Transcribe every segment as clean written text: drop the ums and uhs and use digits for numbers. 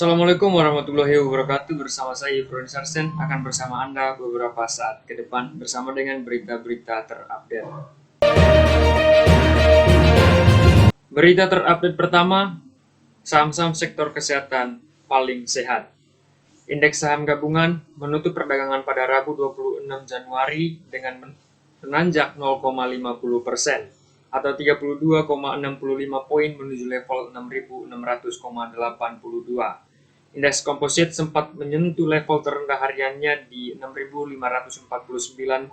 Assalamualaikum warahmatullahi wabarakatuh. Bersama saya Ifron Sarsen akan bersama Anda beberapa saat ke depan bersama dengan berita-berita terupdate. Berita terupdate pertama, saham-saham sektor kesehatan paling sehat. Indeks saham gabungan menutup perdagangan pada Rabu 26 Januari dengan menanjak 0,50% atau 32,65 poin menuju level 6.600,82. Indeks komposit sempat menyentuh level terendah hariannya di 6.549,52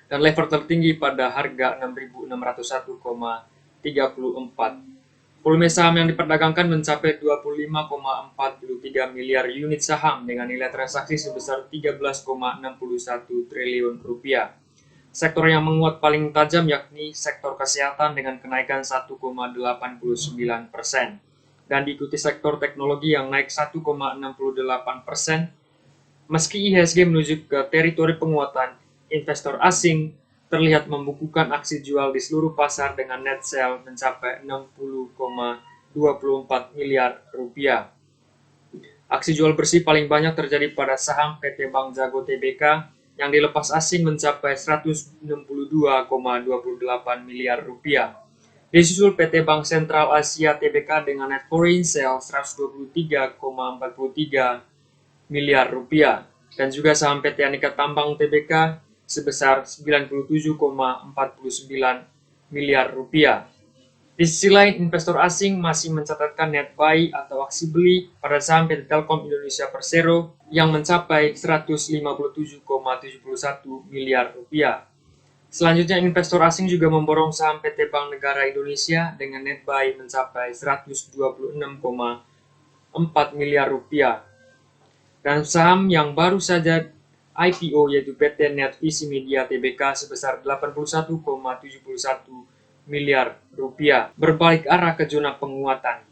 dan level tertinggi pada harga 6.601,34. Volume saham yang diperdagangkan mencapai 25,43 miliar unit saham dengan nilai transaksi sebesar 13,61 triliun rupiah. Sektor yang menguat paling tajam yakni sektor kesehatan dengan kenaikan 1,89%. Dan diikuti sektor teknologi yang naik 1,68%. Meski IHSG menuju ke teritori penguatan, investor asing terlihat membukukan aksi jual di seluruh pasar dengan net sell mencapai 60,24 miliar rupiah. Aksi jual bersih paling banyak terjadi pada saham PT Bank Jago Tbk yang dilepas asing mencapai 162,28 miliar rupiah. Disusul PT Bank Sentral Asia Tbk dengan net foreign sale 123,43 miliar rupiah dan juga saham PT Anika Tambang Tbk sebesar 97,49 miliar rupiah. Di sisi lain, investor asing masih mencatatkan net buy atau aksi beli pada saham PT Telkom Indonesia Persero yang mencapai 157,71 miliar rupiah. Selanjutnya, investor asing juga memborong saham PT Bank Negara Indonesia dengan net buy mencapai 126,4 miliar rupiah. Dan saham yang baru saja IPO yaitu PT Net Visi Media Tbk sebesar 81,71 miliar rupiah berbalik arah ke zona penguatan.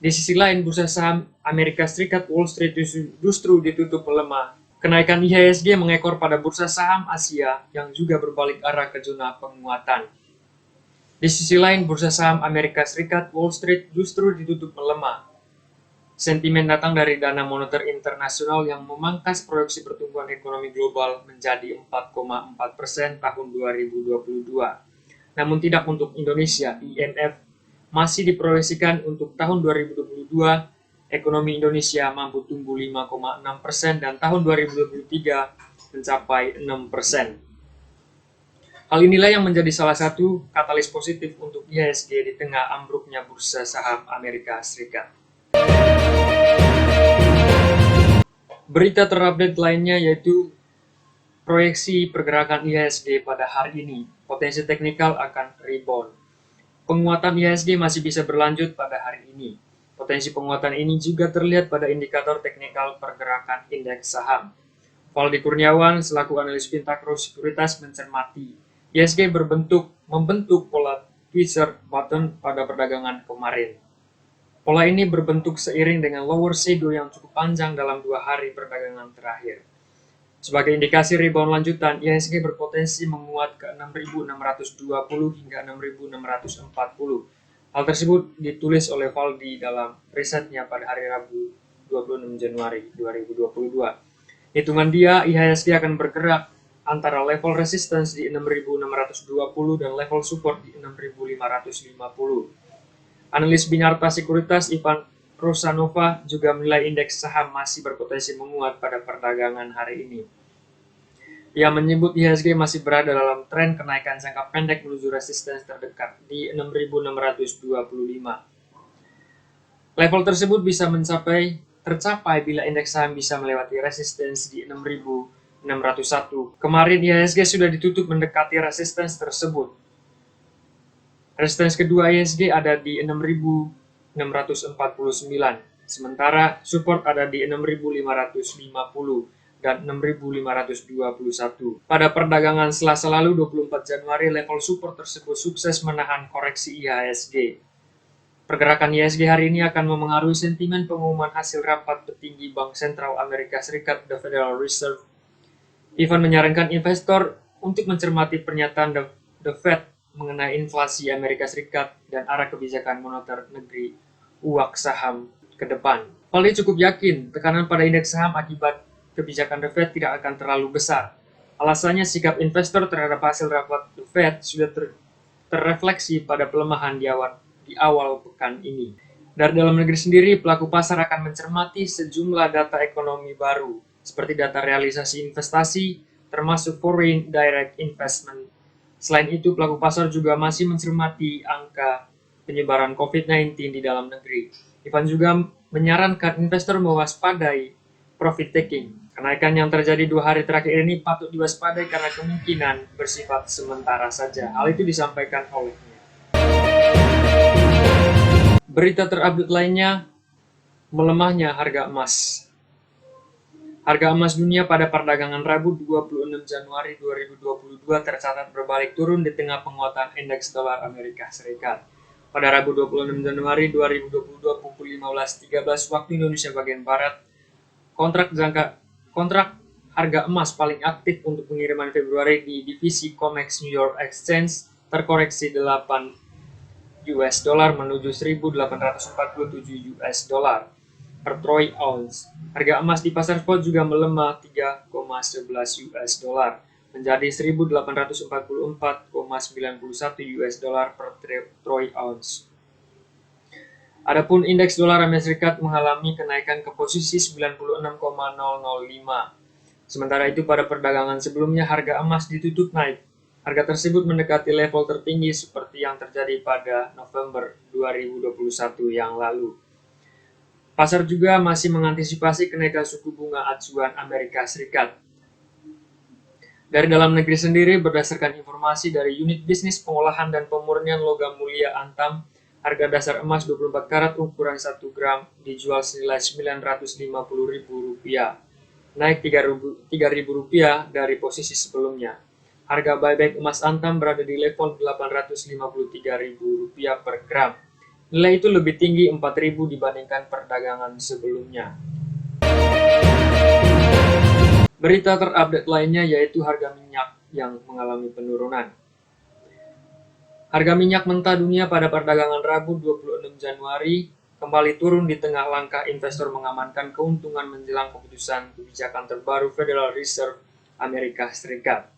Di sisi lain, bursa saham Amerika Serikat Wall Street justru ditutup melemah. Kenaikan IHSG mengekor pada bursa saham Asia yang juga berbalik arah ke zona penguatan. Di sisi lain, bursa saham Amerika Serikat Wall Street justru ditutup melemah. Sentimen datang dari Dana Moneter Internasional yang memangkas proyeksi pertumbuhan ekonomi global menjadi 4,4% tahun 2022. Namun tidak untuk Indonesia. IMF masih diproyeksikan untuk tahun 2022 ekonomi Indonesia mampu tumbuh 5,6% dan tahun 2023 mencapai 6%. Hal inilah yang menjadi salah satu katalis positif untuk IHSG di tengah ambruknya bursa saham Amerika Serikat. Berita terupdate lainnya yaitu proyeksi pergerakan IHSG pada hari ini. Potensi teknikal akan rebound. Penguatan IHSG masih bisa berlanjut pada hari ini. Potensi penguatan ini juga terlihat pada indikator teknikal pergerakan indeks saham. Valdi Kurniawan selaku analis Pintacro Sekuritas mencermati IHSG membentuk pola tweezer button pada perdagangan kemarin. Pola ini berbentuk seiring dengan lower shadow yang cukup panjang dalam 2 hari perdagangan terakhir. Sebagai indikasi rebound lanjutan, IHSG berpotensi menguat ke 6.620 hingga 6.640. Hal tersebut ditulis oleh Valdi dalam risetnya pada hari Rabu 26 Januari 2022. Hitungan dia, IHSG akan bergerak antara level resistance di 6.620 dan level support di 6.550. Analis Binarta Sekuritas Ivan Rosanova juga menilai indeks saham masih berpotensi menguat pada perdagangan hari ini. Ia menyebut IHSG masih berada dalam tren kenaikan jangka pendek menuju resistance terdekat di 6.625. Level tersebut bisa tercapai bila indeks saham bisa melewati resistance di 6.601. Kemarin IHSG sudah ditutup mendekati resistance tersebut. Resistance kedua IHSG ada di 6.649, sementara support ada di 6.550 dan 6.521. Pada perdagangan Selasa lalu 24 Januari, level support tersebut sukses menahan koreksi IHSG. Pergerakan IHSG hari ini akan memengaruhi sentimen pengumuman hasil rapat petinggi Bank Sentral Amerika Serikat, The Federal Reserve. Ivan menyarankan investor untuk mencermati pernyataan The Fed mengenai inflasi Amerika Serikat dan arah kebijakan moneter negeri uang saham ke depan. Pauli cukup yakin tekanan pada indeks saham akibat kebijakan The Fed tidak akan terlalu besar. Alasannya sikap investor terhadap hasil rapat The Fed sudah terrefleksi pada pelemahan di awal pekan ini. Dari dalam negeri sendiri, pelaku pasar akan mencermati sejumlah data ekonomi baru, seperti data realisasi investasi, termasuk foreign direct investment. Selain itu, pelaku pasar juga masih mencermati angka penyebaran COVID-19 di dalam negeri. Ivan juga menyarankan investor mewaspadai profit taking. Kenaikan yang terjadi 2 hari terakhir ini patut diwaspadai karena kemungkinan bersifat sementara saja. Hal itu disampaikan olehnya. Berita terupdate lainnya, melemahnya harga emas. Harga emas dunia pada perdagangan Rabu 26 Januari 2022 tercatat berbalik turun di tengah penguatan indeks dolar Amerika Serikat. Pada Rabu 26 Januari 2022 pukul 15.13 waktu Indonesia bagian Barat, kontrak harga emas paling aktif untuk pengiriman Februari di divisi COMEX New York Exchange terkoreksi 8 US dollar menuju 1.847 US dollar per troy ounce. Harga emas di pasar spot juga melemah 3,11 US dollar menjadi 1.844,91 US dollar per troy ounce. Adapun indeks dolar Amerika Serikat mengalami kenaikan ke posisi 96,005. Sementara itu pada perdagangan sebelumnya harga emas ditutup naik. Harga tersebut mendekati level tertinggi seperti yang terjadi pada November 2021 yang lalu. Pasar juga masih mengantisipasi kenaikan suku bunga acuan Amerika Serikat. Dari dalam negeri sendiri, berdasarkan informasi dari Unit Bisnis Pengolahan dan Pemurnian Logam Mulia Antam, harga dasar emas 24 karat ukuran 1 gram dijual senilai Rp950.000, naik Rp3.000 dari posisi sebelumnya. Harga buyback emas Antam berada di level Rp853.000 per gram. Nilai itu lebih tinggi Rp4.000 dibandingkan perdagangan sebelumnya. Berita terupdate lainnya yaitu harga minyak yang mengalami penurunan. Harga minyak mentah dunia pada perdagangan Rabu 26 Januari kembali turun di tengah langkah investor mengamankan keuntungan menjelang keputusan kebijakan terbaru Federal Reserve Amerika Serikat.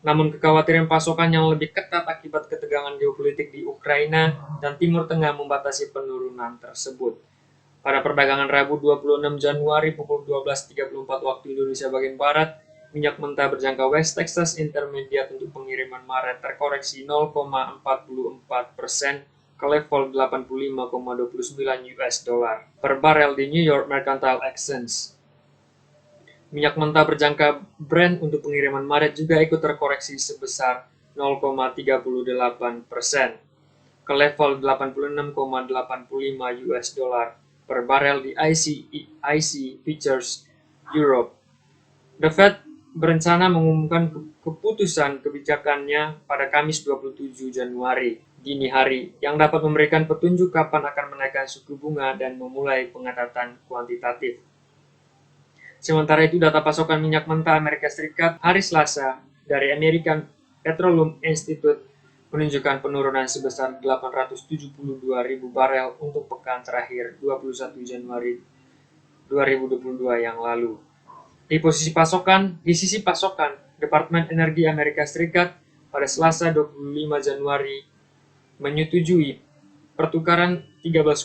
Namun kekhawatiran pasokan yang lebih ketat akibat ketegangan geopolitik di Ukraina dan Timur Tengah membatasi penurunan tersebut. Pada perdagangan Rabu 26 Januari pukul 12.34 waktu Indonesia bagian Barat, minyak mentah berjangka West Texas Intermediate untuk pengiriman Maret terkoreksi 0,44% ke level 85,29 US dollar per barel di New York Mercantile Exchange. Minyak mentah berjangka Brent untuk pengiriman Maret juga ikut terkoreksi sebesar 0,38% ke level 86,85 US dollar per barel di IC Futures Europe. The Fed berencana mengumumkan keputusan kebijakannya pada Kamis 27 Januari dini hari yang dapat memberikan petunjuk kapan akan menaikkan suku bunga dan memulai pengetatan kuantitatif. Sementara itu, data pasokan minyak mentah Amerika Serikat hari Selasa dari American Petroleum Institute menunjukkan penurunan sebesar 872.000 barel untuk pekan terakhir 21 Januari 2022 yang lalu. Di sisi pasokan, Departemen Energi Amerika Serikat pada Selasa 25 Januari menyetujui pertukaran 13,4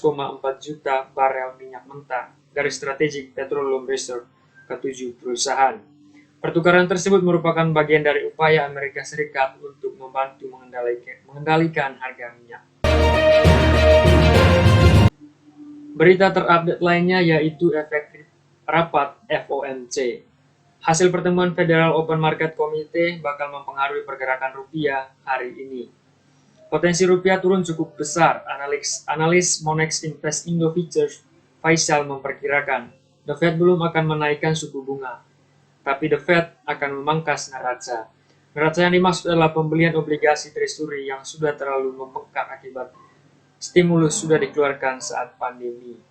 juta barel minyak mentah dari Strategic Petroleum Reserve ke 7 perusahaan. Pertukaran tersebut merupakan bagian dari upaya Amerika Serikat untuk membantu mengendalikan harga minyak. Berita terupdate lainnya yaitu efek rapat FOMC. Hasil pertemuan Federal Open Market Committee bakal mempengaruhi pergerakan rupiah hari ini. Potensi rupiah turun cukup besar. Analis Monex Invest Indo Futures Faisal memperkirakan The Fed belum akan menaikkan suku bunga, tapi The Fed akan memangkas neraca. Neraca yang dimaksud adalah pembelian obligasi treasury yang sudah terlalu membengkak akibat stimulus sudah dikeluarkan saat pandemi.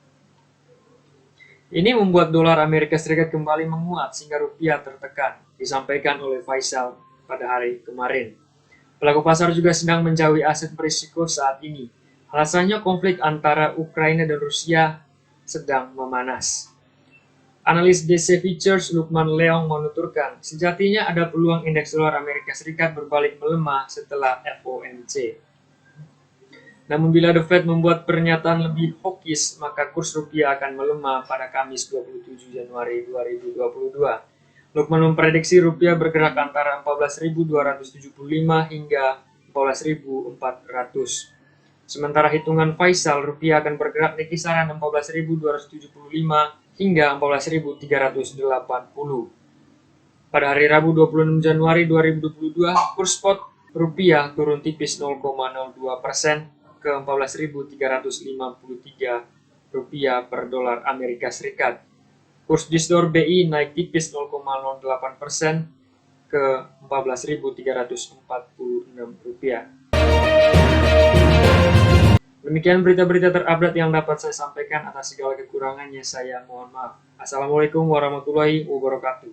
Ini membuat dolar Amerika Serikat kembali menguat sehingga rupiah tertekan, disampaikan oleh Faisal pada hari kemarin. Pelaku pasar juga sedang menjauhi aset berisiko saat ini. Alasannya konflik antara Ukraina dan Rusia sedang memanas. Analis DC Futures Lukman Leong menuturkan, sejatinya ada peluang indeks dolar Amerika Serikat berbalik melemah setelah FOMC. Namun bila The Fed membuat pernyataan lebih hawkish, maka kurs rupiah akan melemah pada Kamis 27 Januari 2022. Lukman memprediksi rupiah bergerak antara 14.275 hingga 14.400. Sementara hitungan Faisal, rupiah akan bergerak di kisaran 14.275 hingga 14.380. Pada hari Rabu 26 Januari 2022, kurs spot rupiah turun tipis 0,02% ke 14.353 rupiah per dolar Amerika Serikat. Kurs disdor BI naik tipis 0,08% ke 14.346 rupiah. Demikian berita-berita terupdate yang dapat saya sampaikan. Atas segala kekurangannya saya mohon maaf. Assalamualaikum warahmatullahi wabarakatuh.